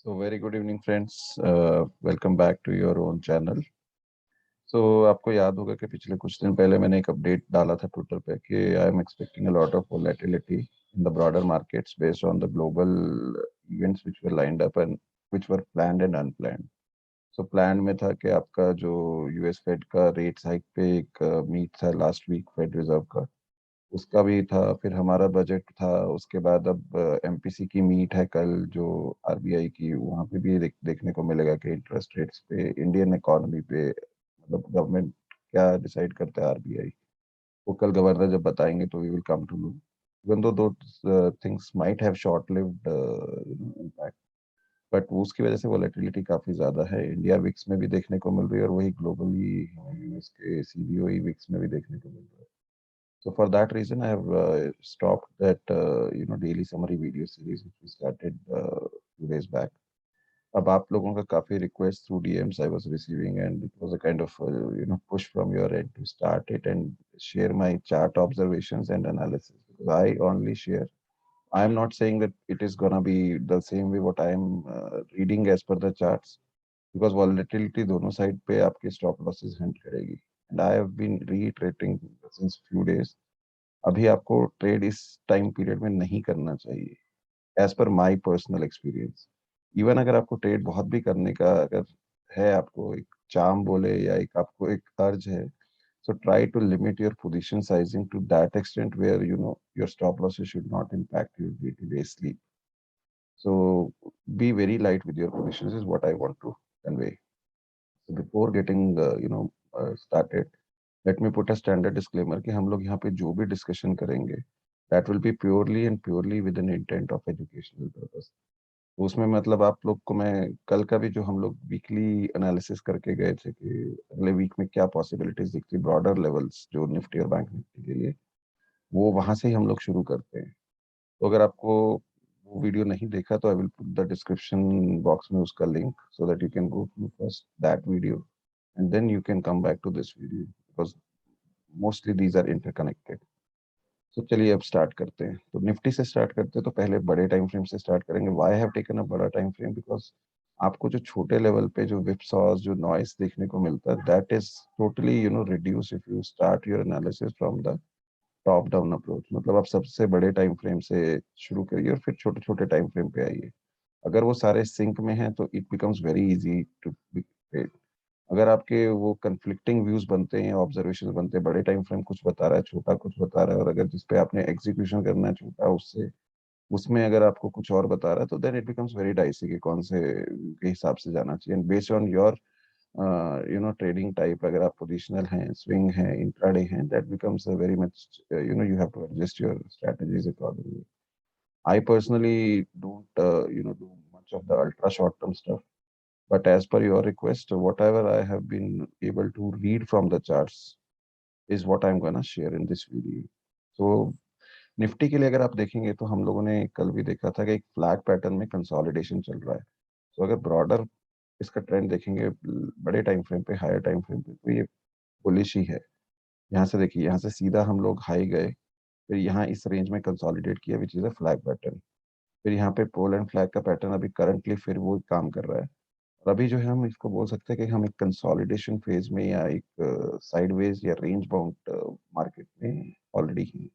So very good evening friends. Welcome back to your own channel. So आपको याद होगा कि पिछले कुछ दिन पहले मैंने एक अपडेट डाला था ट्विटर पे कि I am expecting a lot of volatility in the broader markets based on the global events which were lined up and which were planned and unplanned. So plan में था कि आपका जो यूएस फेड का rate hike पे एक meet था last week fade reserve का, उसका भी था. फिर हमारा बजट था. उसके बाद अब एमपीसी की मीट है कल जो आरबीआई की, वहाँ पे भी देखने को मिलेगा कि इंटरेस्ट रेट्स पे, इंडियन इकोनॉमी पे, मतलब गवर्नमेंट क्या डिसाइड करता है आरबीआई, वो कल गवर्नर जब बताएंगे तो we will come to know. Even though two things might have short lived impact, but उसकी वजह से वोलेटिलिटी काफी ज्यादा है. इंडिया विक्स में भी देखने को मिल रही है और वही ग्लोबली यूएस के सीबीओई विक्स में भी देखने को मिल रहा है. So for that reason, I have stopped that daily summary video series which we started few days back. अब आप लोगों का काफी request through DMs I was receiving, and it was a kind of push from your end to start it and share my chart observations and analysis. Because I only share. I am not saying that it is gonna be the same way what I am reading as per the charts, because volatility दोनों side पे आपके stop losses hunt करेगी. And I have been reiterating since few days, अभी आपको trade इस time period में नहीं करना चाहिए as per my personal experience. Even अगर आपको ट्रेड बहुत भी करने का अगर है, आपको एक चार्म बोले या एक आपको एक अर्ज है, so try to limit your position sizing to that extent where your stop losses should not impact your day-to-day sleep. So be very light with your positions is what I want to convey. So before getting started, let me put a standard disclaimer कि हम लोग यहाँ पे जो भी discussion करेंगे that will be purely and purely with an intent of educational purpose. तो उसमें मतलब आप लोग को मैं कल का भी जो हम लोग वीकली एनालिसिस करके गए थे कि अगले वीक में क्या पॉसिबिलिटीज दिखती ब्रॉडर लेवल्स जो निफ्टी और बैंक निफ्टी के लिए, वो वहां से ही हम लोग शुरू करते हैं. तो अगर आपको वो वीडियो नहीं देखा तो I will put the description box में उसका link so that you can go through first that video and then you can come back to this video, because mostly these are interconnected. तो चलिए अब start करते हैं. तो Nifty से start करते हैं. तो पहले बड़े टाइम फ्रेम से स्टार्ट करेंगे. व्हाई हैव टेकन अ बड़ा टाइम फ्रेम? बिकॉज आपको जो छोटे लेवल पे जो विपसॉस जो नॉइस देखने को मिलता है that is totally reduce if you start your analysis from the top down approach. मतलब आप सबसे बड़े टाइम फ्रेम से शुरू करिए और फिर छोटे छोटे टाइम फ्रेम पे आइए. अगर वो सारे सिंक में हैं तो it becomes very easy to trade. अगर आपके वो कंफ्लिक्टिंग व्यूज बनते हैं, ऑब्जर्वेशन बनते हैं, बड़े टाइम फ्रेम कुछ बता रहा है, छोटा कुछ बता रहा है, और अगर जिसपे आपने एग्जीक्यूशन करना है छोटा उससे, उसमें अगर आपको कुछ और बता रहा है तो then it becomes very dicey कि कौन से के हिसाब से जाना चाहिए. And based on your trading type, अगर आप पोजिशनल हैं, स्विंग हैं, इंट्राडे हैं, that becomes very much you have to adjust your strategies accordingly. I personally don't do much of the ultra short term stuff. But as per your request, whatever I have been able to read from the charts is what I'm gonna share in this video. So Nifty के लिए अगर आप देखेंगे तो हम लोगों ने कल भी देखा था कि एक फ्लैग पैटर्न में कंसोलिडेशन चल रहा है. तो अगर ब्रॉडर इसका ट्रेंड देखेंगे बड़े टाइम फ्रेम पे, हायर टाइम फ्रेम पे, तो ये बुलिश ही है. यहाँ से देखिए, यहाँ से सीधा हम लोग हाई गए, फिर यहाँ इस रेंज में कंसोलिडेट किया which is a flag pattern. फिर यहाँ पे पोल एंड फ्लैग का पैटर्न अभी करंटली फिर वो काम कर रहा है. और अभी जो है हम इसको बोल सकते हैं कि हम एक कंसोलिडेशन फेज में या एक साइडवेज या रेंज बाउंड मार्केट में ऑलरेडी हैं.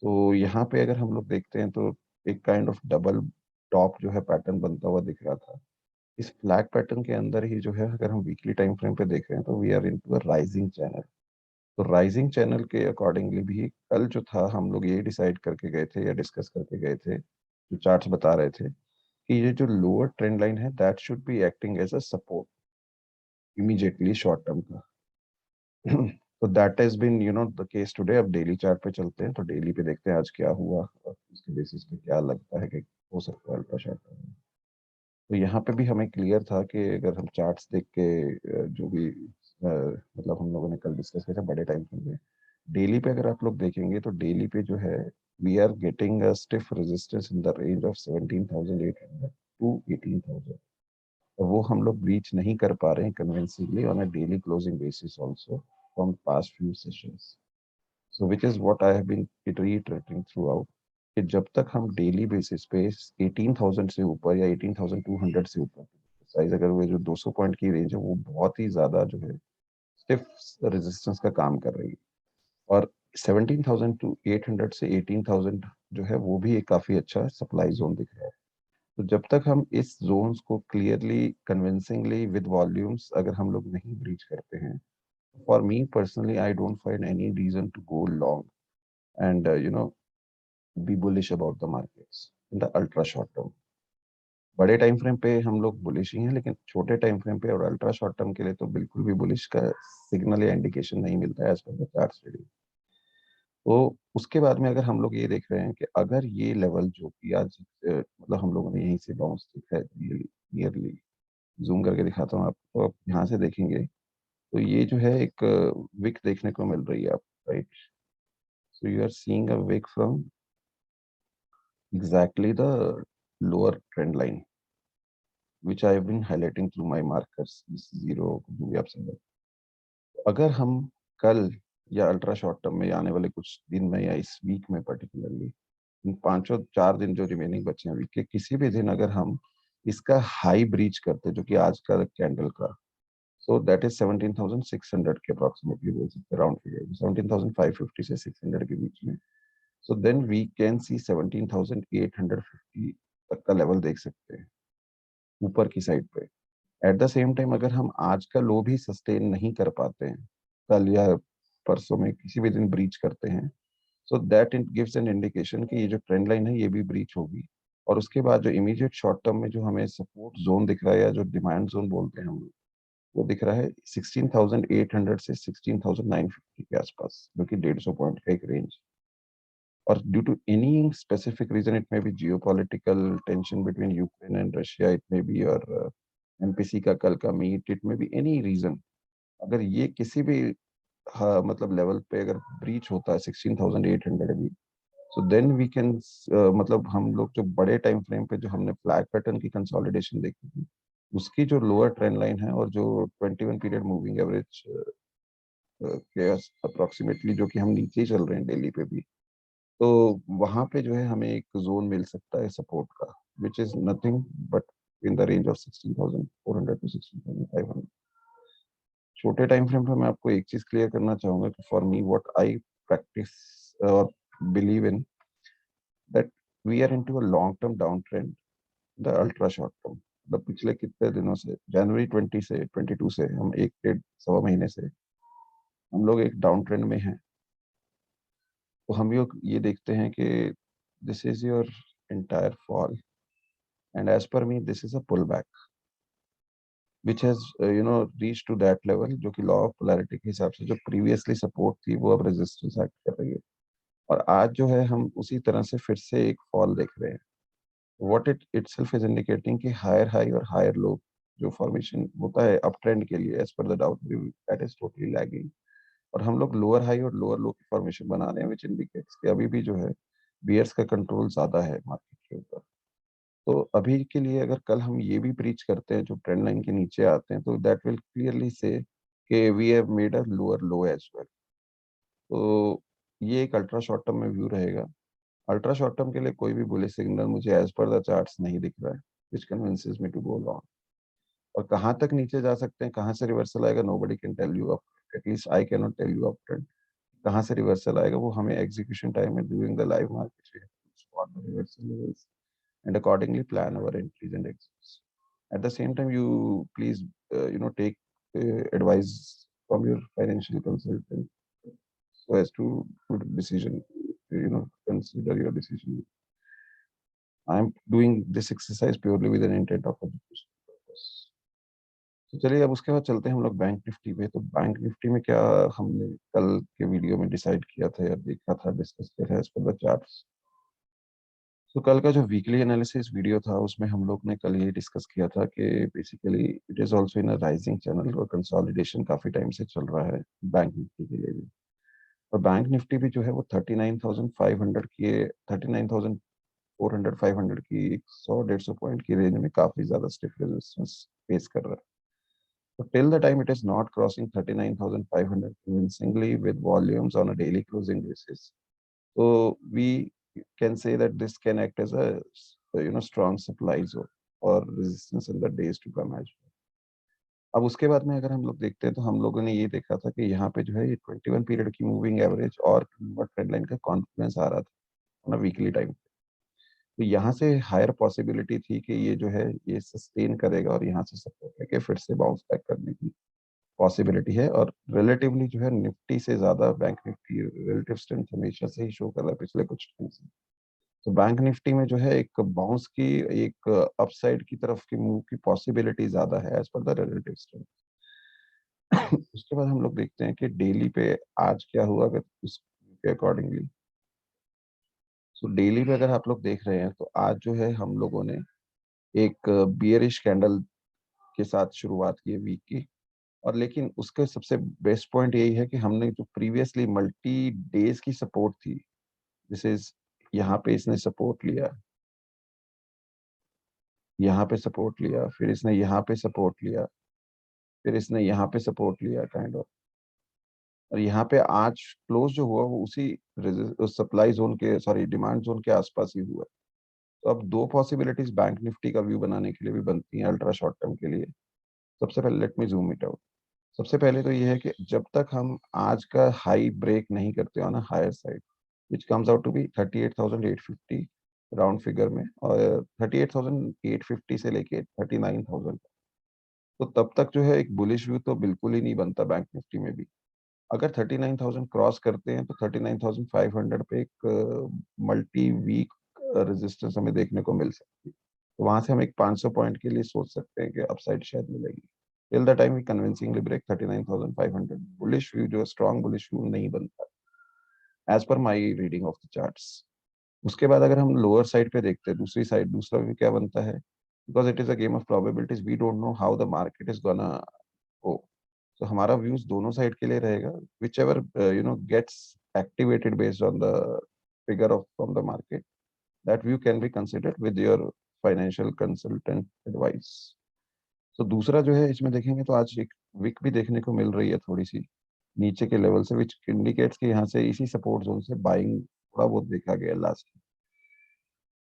तो यहाँ पे अगर हम लोग देखते हैं तो एक काइंड ऑफ डबल टॉप जो है पैटर्न बनता हुआ दिख रहा था. इस फ्लैग पैटर्न के अंदर ही जो है अगर हम वीकली टाइम फ्रेम पे देख रहे हैं तो we are into a rising channel. तो राइजिंग चैनल के अकॉर्डिंगली भी कल जो था हम लोग ये डिसाइड करके गए थे या डिस्कस करके गए थे, जो चार्ट्स बता रहे थे कि ये जो लोअर ट्रेंड लाइन है that should be acting as a support immediately short term का. तो that has been the case today. अब डेली चार्ट पे चलते हैं. तो डेली पे देखते हैं आज क्या हुआ और उसके बेसिस पे क्या लगता है कि हो सकता है अल्ट्रा शॉर्ट टर्म. तो यहाँ पे भी हमें क्लियर था कि अगर हम चार्ट्स देख के जो भी मतलब हम लोगों ने कल डिस्कस किया था बड़े टाइम फ्रेम में, डेली पे अगर आप लोग देखेंगे तो डेली पे जो है we are getting a stiff resistance in the range of 17,800 to 18,000. वो हम लोग ब्रीच नहीं कर पा रहे हैं convincingly on a daily closing basis also from past few sessions. So which is what I have been reiterating throughout. कि जब तक हम डेली बेसिस पे 18,000 से ऊपर या 18,200 से ऊपर साइज, अगर वो जो 200 पॉइंट की रेंज है वो बहुत ही ज्यादा जो है स्टिफ रेजिस्टेंस का काम कर रही है, और 17,000 टू 800 से 18,000 जो है वो भी एक काफी अच्छा सप्लाई जोन दिख रहा है। तो जब तक हम इस जोन्स को क्लियरली कन्विंसिंगली विद वॉल्यूम्स अगर हम लोग नहीं ब्रीच करते हैं, for me personally I don't find any reason to go long and be bullish about the markets in the ultra short term. बड़े टाइम फ्रेम पे हम लोग बुलिश ही हैं, लेकिन छोटे टाइम फ्रेम पे और अल्ट्रा शॉर्ट टर्म के लिए तो बिल्कुल भी बुलिश का सिग्नल या इंडिकेशन नहीं मिलता है as per the chart study. तो उसके बाद में अगर हम लोग ये देख रहे हैं कि अगर ये लेवल जो कि आज मतलब हम लोगों ने यहीं से बाउंस देखा है नियरली, जूम करके दिखाता हूँ आपको, तो आप यहाँ से देखेंगे तो ये जो है एक विक देखने को मिल रही है आप, right? So you are seeing a wick from exactly the lower trend line which I have been highlighting through my markers, this zero जो भी आप समझ। अगर हम कल या अल्ट्रा शॉर्ट टर्म में या आने वाले कुछ दिन में या इस वीक में पर्टिकुलरली इन पांचों 4 दिन जो रिमेनिंग बचे हैं वीक के, किसी भी दिन अगर हम इसका हाई ब्रीच करते जो कि आज का कैंडल का, सो दैट इज 17,600 के अप्रोक्सीमेटली बोल सकते हैं, राउंड फिगर 17,550 से 600 के बीच में। So then we can see 17,850 तक का लेवल देख सकते हैं ऊपर की साइड पे। एट द सेम टाइम अगर हम आज का लो भी सस्टेन नहीं कर पाते हैं, कल या परसों में किसी भी दिन ब्रीच करते हैं, so that it gives an indication कि ये जो ट्रेंड लाइन है ये भी ब्रीच होगी। और उसके बाद जो इमीडिएट शॉर्ट टर्म में जो हमें सपोर्ट जोन दिख रहा है या जो डिमांड जोन बोलते हैं हम लोग, वो दिख रहा है 16,800 से 16,950 के आसपास, जो कि 150 पॉइंट का एक रेंज। और due to any specific reason, it may be geopolitical tension between Ukraine and Russia, it may be और एमपीसी का कल का meet, it may be any reason, अगर ये किसी भी हाँ मतलब लेवल पे अगर ब्रीच होता है 16,800 भी, सो देन वी कैन मतलब हम लोग जो बड़े टाइम फ्रेम पे जो हमने फ्लैग पैटर्न की कंसोलिडेशन देखी थी, उसकी जो लोअर ट्रेंड लाइन है और जो 21 पीरियड मूविंग एवरेज के अप्रोक्सीमेटली जो कि हम नीचे ही चल रहे हैं डेली पे भी, तो वहां पे जो है हमें एक जोन मिल सकता है सपोर्ट का, which is nothing but in the range of 16,400 to 16,500। छोटे टाइम फ्रेम पे मैं आपको एक चीज क्लियर करना चाहूंगा कि for me what I practice और believe in, that we are into a long term down trend, the ultra short term. मतलब पिछले कितने दिनों से, जनवरी 22 से हम एक 1.5 सवा महीने से हम लोग एक डाउन ट्रेंड में हैं। तो हम लोग ये देखते हैं कि this is your entire fall, and as per me this is a pullback which has reached to that level, जो कि लॉ ऑफ पोलैरिटी के हिसाब से जो प्रीवियसली सपोर्ट थी वो अब रेजिस्टेंस एक्ट कर रही है। और आज जो है हम उसी तरह से फिर से एक फॉल देख रहे हैं। What it itself is indicating कि हायर हाई और हायर लो जो फॉर्मेशन होता है अप ट्रेंड के लिए as per the doubt that is totally lagging, और हम लोग लोअर हाई और लोअर लो की फॉर्मेशन बना रहे हैं, विच इंडिकेट्स कि अभी भी जो है बियर्स का कंट्रोल ज्यादा है मार्केट के ऊपर। तो अभी के लिए अगर कल हम ये भी ब्रीच करते हैं, जो ट्रेंड लाइन के नीचे आते हैं, तो दैट विल क्लियरली से कि we have made a lower low as well. तो ये एक अल्ट्रा शॉर्ट टर्म में व्यू रहेगा। अल्ट्रा शॉर्ट टर्म के लिए कोई भी बुलिश सिग्नल मुझे एज पर द चार्ट्स नहीं दिख रहा है which convinces me to go long. और कहाँ तक नीचे जा सकते हैं, कहाँ से रिवर्सल आएगा, nobody can tell you, at least I can not tell you up trend कहाँ से रिवर्सल आएगा। वो हमें एग्जीक्यूशन टाइम में during the live market spot the reversal levels and accordingly plan our entries and exits. At the same time, you please take advice from your financial consultant so as to good decision. Consider your decision. I am doing this exercise purely with an intent of education purpose. तो चलिए अब उसके बाद चलते हैं हम लोग bank Nifty पे। तो बैंक निफ्टी में क्या हमने कल के वीडियो में डिसाइड किया था या देखा था, डिस्कस किया था एज पर द चार्ट्स। तो कल का जो वीकली एनालिसिस वीडियो था उसमें हम लोग ने कल ये डिस्कस किया था कि basically it is also in a rising channel और कंसोलिडेशन काफी टाइम से चल रहा है बैंक निफ्टी के लिए भी। और बैंक निफ्टी भी जो है वो 39,500 की, 39,400 की 100-150 पॉइंट की रेंज में काफी ज्यादा स्टिफ रेजिस्टेंस फेस कर रहा है। तो till the time it is not crossing 39,500 convincingly with volumes on a daily closing basis, so we can say that this can act as a strong supply zone or resistance in the days to come as well. अब उसके बाद में अगर हम लोग देखते हैं तो हम लोगों ने ये देखा था कि यहाँ पे जो है ये 21 पीरियड की मूविंग एवरेज और ट्रेंड लाइन का कॉन्फिडेंस आ रहा था ना वीकली टाइम। तो यहाँ से हायर पॉसिबिलिटी थी कि ये जो है ये सस्टेन करेगा और यहाँ से सपोर्ट लेके फिर से बाउंस बैक करने की पॉसिबिलिटी है। और रिलेटिवली जो है निफ्टी से ज्यादा बैंक निफ्टी रिलेटिव स्ट्रेंथ हमेशा से ही शो कर रहा है पिछले कुछ टाइम से। तो बैंक निफ्टी में जो है एक बाउंस की एक अपसाइड की तरफ की मूव की पॉसिबिलिटी ज्यादा है as per the relative strength. उसके बाद हम लोग देखते हैं कि डेली पे आज क्या हुआ अगर उसके अकॉर्डिंगली। सो डेली पे अगर आप लोग देख रहे हैं तो आज जो है हम लोगों ने एक बियरिश कैंडल के साथ शुरुआत की है वीक की। और लेकिन उसके सबसे बेस्ट पॉइंट यही है कि हमने जो प्रीवियसली मल्टी डेज की सपोर्ट थी, दिस इज यहाँ पे इसने सपोर्ट लिया, यहाँ पे सपोर्ट लिया, फिर इसने यहाँ पे सपोर्ट लिया, फिर इसने यहाँ पे सपोर्ट लिया काइंड ऑफ। और यहाँ पे आज क्लोज जो हुआ वो उसी सप्लाई जोन के सॉरी डिमांड जोन के आसपास ही हुआ। तो अब दो पॉसिबिलिटीज बैंक निफ्टी का व्यू बनाने के लिए भी बनती हैं अल्ट्रा शॉर्ट टर्म के लिए। सबसे पहले let me zoom it out. सबसे पहले तो ये है कि जब तक हम आज का हाई ब्रेक नहीं करते हो ना higher side which comes out to be 38,850 round figure में, और 38,850 से लेके 39,000, तो तब तक जो है एक बुलिश व्यू तो बिल्कुल ही नहीं बनता बैंक निफ्टी में भी। अगर 39,000 क्रॉस करते हैं तो 39,500 पे एक मल्टी वीक रेजिस्टेंस हमें देखने को मिल सकती है। तो वहां से हम एक 500 पॉइंट के लिए सोच सकते हैं कि अपसाइड शायद मिलेगी। Till the time we convincingly break 39,500 bullish view जो स्ट्रॉन्ग बुलिश व्यू नहीं बनता as per my reading of the charts. उसके बाद अगर हम लोअर साइड पे देखते हैं दूसरी साइड दूसरा व्यू क्या बनता है, because it is a game of probabilities we don't know how the market is gonna go. तो हमारा व्यूज दोनों साइड के लिए रहेगा, whichever gets activated based on the figure of from the market, that view can be considered with your financial consultant advice. तो दूसरा जो है इसमें देखेंगे तो आज एक विक भी देखने को मिल रही है थोड़ी सी नीचे के लेवल से, विच इंडिकेट्स कि यहाँ से इसी सपोर्ट जोन से बाइंग थोड़ा बहुत देखा गया लास्ट।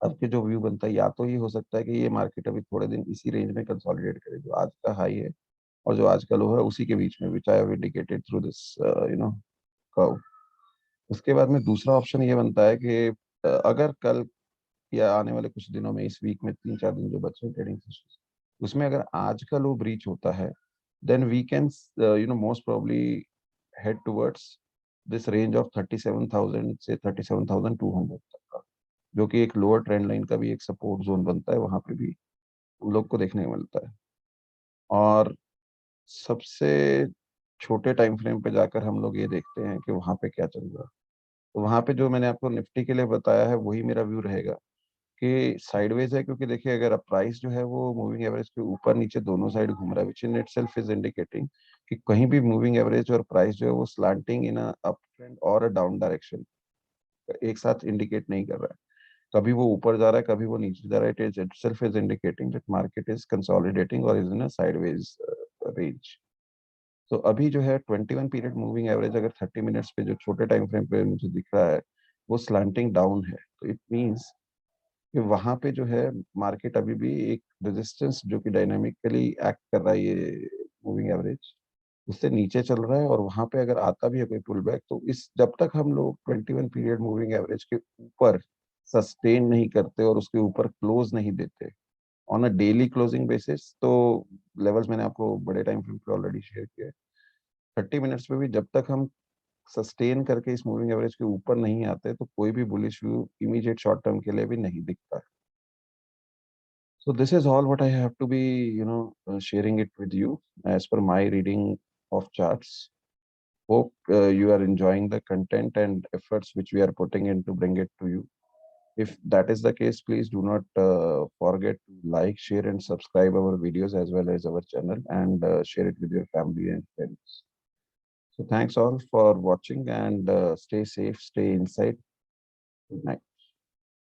अब के जो व्यू बनता है या तो ये हो सकता है कि ये मार्केट अभी थोड़े दिन इसी रेंज में कंसोलिडेट करे जो आज का हाई है और जो आज का लो है उसी के बीच में, which I have indicated through this curve. उसके बाद में दूसरा ऑप्शन ये बनता है कि अगर कल या आने वाले कुछ दिनों में इस वीक में 3-4 दिन जो बचे ट्रेडिंग सेशंस उसमें अगर आज का लो ब्रीच होता है then we can most probably head towards this range of 37,000 से 37,200 तक का, जो कि एक लोअर ट्रेंड लाइन का भी एक सपोर्ट जोन बनता है, वहां पे भी हम लोग को देखने को मिलता है। और सबसे छोटे टाइम फ्रेम पे जाकर हम लोग ये देखते हैं कि वहां पे क्या चल रहा है। तो वहां पे जो मैंने आपको निफ्टी के लिए बताया है वही मेरा व्यू रहेगा कि साइडवेज है, क्योंकि देखिए अगर प्राइस जो है वो मूविंग एवरेज के ऊपर नीचे दोनों साइड घूम रहा है विच इन इटसेल्फ इज इंडिकेटिंग कि कहीं भी मूविंग एवरेज और प्राइस जो है वो स्लांटिंग इन अप ट्रेंड और अ डाउन डायरेक्शन एक साथ इंडिकेट नहीं कर रहा है। कभी वो ऊपर जा रहा है कभी वो नीचे जा रहा है, it is itself is indicating that market is consolidating और is in a sideways range. तो अभी जो है 21 पीरियड मूविंग एवरेज अगर 30 मिनट्स पे जो छोटे टाइम फ्रेम पे मुझे दिख रहा है वो स्लांटिंग डाउन है, तो इट मींस कि वहां पे जो है मार्केट अभी भी एक रेजिस्टेंस जो कि डायनामिकली एक्ट कर रहा है ये मूविंग एवरेज उससे नीचे चल रहा है। और वहां पे अगर आता भी है कोई पुल बैक तो इस जब तक हम लोग 21 पीरियड मूविंग एवरेज के ऊपर सस्टेन नहीं करते और उसके ऊपर क्लोज नहीं देते on a daily closing basis, तो लेवल्स मैंने आपको बड़े टाइम फ्रेम पे ऑलरेडी शेयर किया है। 30 मिनट्स में भी जब तक हम सस्टेन करके इस मूविंग एवरेज के ऊपर नहीं आते तो कोई भी bullish view immediate short term के लिए भी नहीं दिखता। So this is all what I have to be, sharing it with you as per my reading of charts. Hope you are enjoying the content and efforts which we are putting in to bring it to you. If that is the case, please do not forget to like, share, and subscribe our videos as well as our channel, and share it with your family and friends. So thanks all for watching, and stay safe, stay inside. Good night.